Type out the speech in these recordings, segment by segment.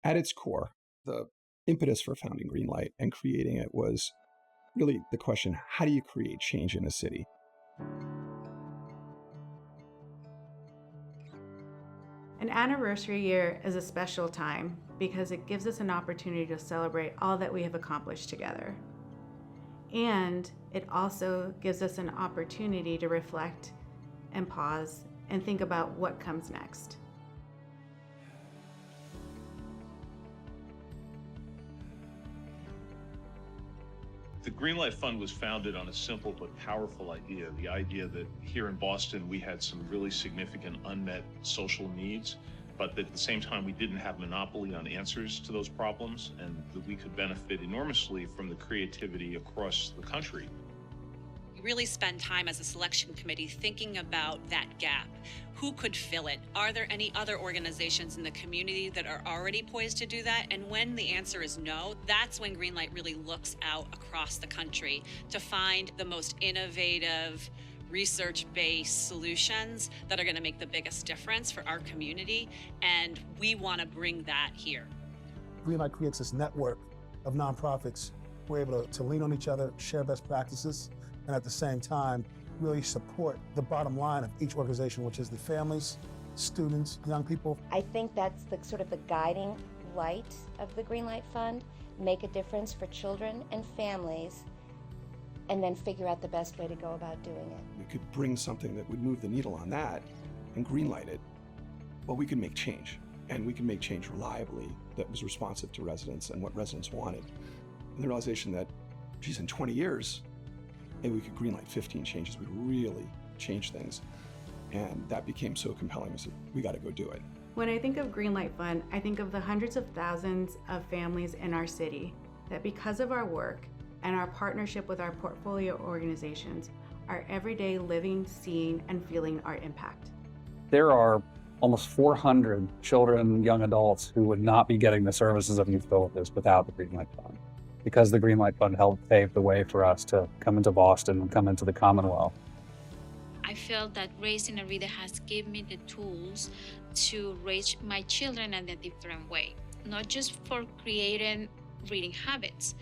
At its core, the impetus for founding GreenLight and creating it was really the question, how do you create change in a city? An anniversary year is a special time because it gives us an opportunity to celebrate all that we have accomplished together. And it also gives us an opportunity to reflect and pause and think about what comes next. The GreenLight Fund was founded on a simple but powerful idea, the idea that here in Boston we had some really significant unmet social needs, but at the same time we didn't have monopoly on answers to those problems, and that we could benefit enormously from the creativity across the country. We really spend time as a selection committee thinking about that gap. Who could fill it? Are there any other organizations in the community that are already poised to do that? And when the answer is no, that's when GreenLight really looks out across the country to find the most innovative, research-based solutions that are going to make the biggest difference for our community. And we want to bring that here. GreenLight creates this network of nonprofits. We're able to lean on each other, share best practices, and at the same time, really support the bottom line of each organization, which is the families, students, young people. I think that's the sort of the guiding light of the GreenLight Fund, make a difference for children and families, and then figure out the best way to go about doing it. We could bring something that would move the needle on that and greenlight it. Well, we could make change, and we can make change reliably that was responsive to residents and what residents wanted. And the realization that, geez, in 20 years, maybe we could greenlight 15 changes. We really change things. And that became so compelling. We said, we got to go do it. When I think of GreenLight Fund, I think of the hundreds of thousands of families in our city that because of our work and our partnership with our portfolio organizations are every day living, seeing, and feeling our impact. There are almost 400 children, young adults who would not be getting the services of Youth Villages without the GreenLight Fund, because the GreenLight Fund helped pave the way for us to come into Boston and come into the Commonwealth. I felt that raising a reader has given me the tools to raise my children in a different way, not just for creating reading habits,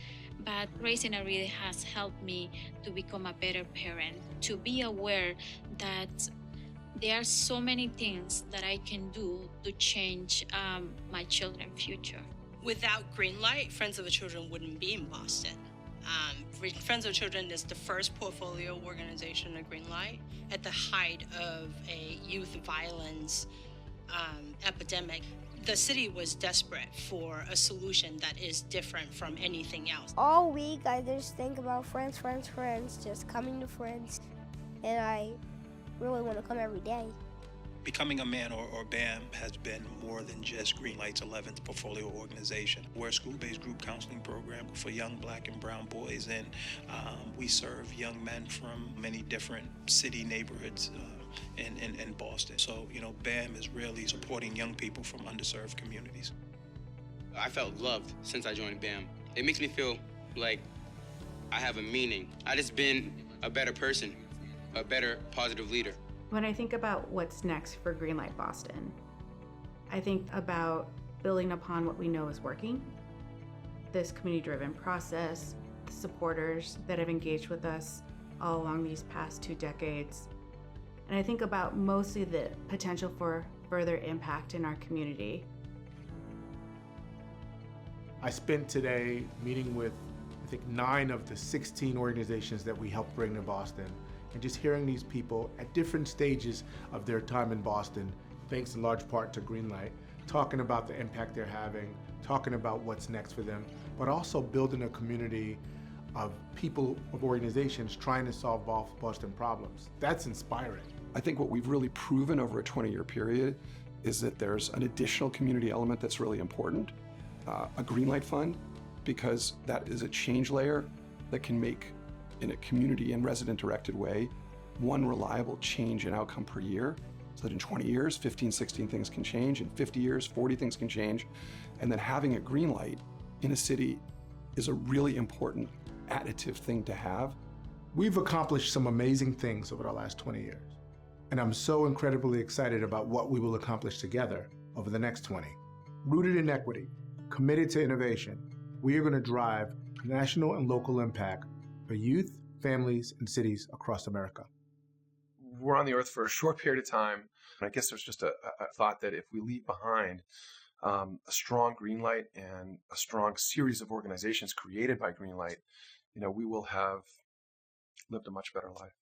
but raising a reader has helped me to become a better parent, to be aware that there are so many things that I can do to change my children's future. Without GreenLight, Friends of the Children wouldn't be in Boston. Friends of the Children is the first portfolio organization of GreenLight at the height of a youth violence epidemic. The city was desperate for a solution that is different from anything else. All week I just think about friends, just coming to Friends, and I really want to come every day. Becoming a Man or BAM has been more than just GreenLight's 11th portfolio organization. We're a school-based group counseling program for young Black and brown boys, and we serve young men from many different city neighborhoods in Boston. So, BAM is really supporting young people from underserved communities. I felt loved since I joined BAM. It makes me feel like I have a meaning. I just been a better person, a better positive leader. When I think about what's next for GreenLight Boston, I think about building upon what we know is working, this community-driven process, the supporters that have engaged with us all along these past 2 decades. And I think about mostly the potential for further impact in our community. I spent today meeting with, I think, 9 of the 16 organizations that we helped bring to Boston. And just hearing these people at different stages of their time in Boston, thanks in large part to GreenLight, talking about the impact they're having, talking about what's next for them, but also building a community of people, of organizations trying to solve Boston problems. That's inspiring. I think what we've really proven over a 20-year period is that there's an additional community element that's really important, a GreenLight Fund, because that is a change layer that can make, in a community and resident-directed way, one reliable change in outcome per year, so that in 20 years, 15, 16 things can change, in 50 years, 40 things can change, and then having a GreenLight in a city is a really important additive thing to have. We've accomplished some amazing things over the last 20 years, and I'm so incredibly excited about what we will accomplish together over the next 20. Rooted in equity, committed to innovation, we are going to drive national and local impact for youth, families, and cities across America. We're on the earth for a short period of time. And I guess there's just a thought that if we leave behind a strong GreenLight and a strong series of organizations created by GreenLight, we will have lived a much better life.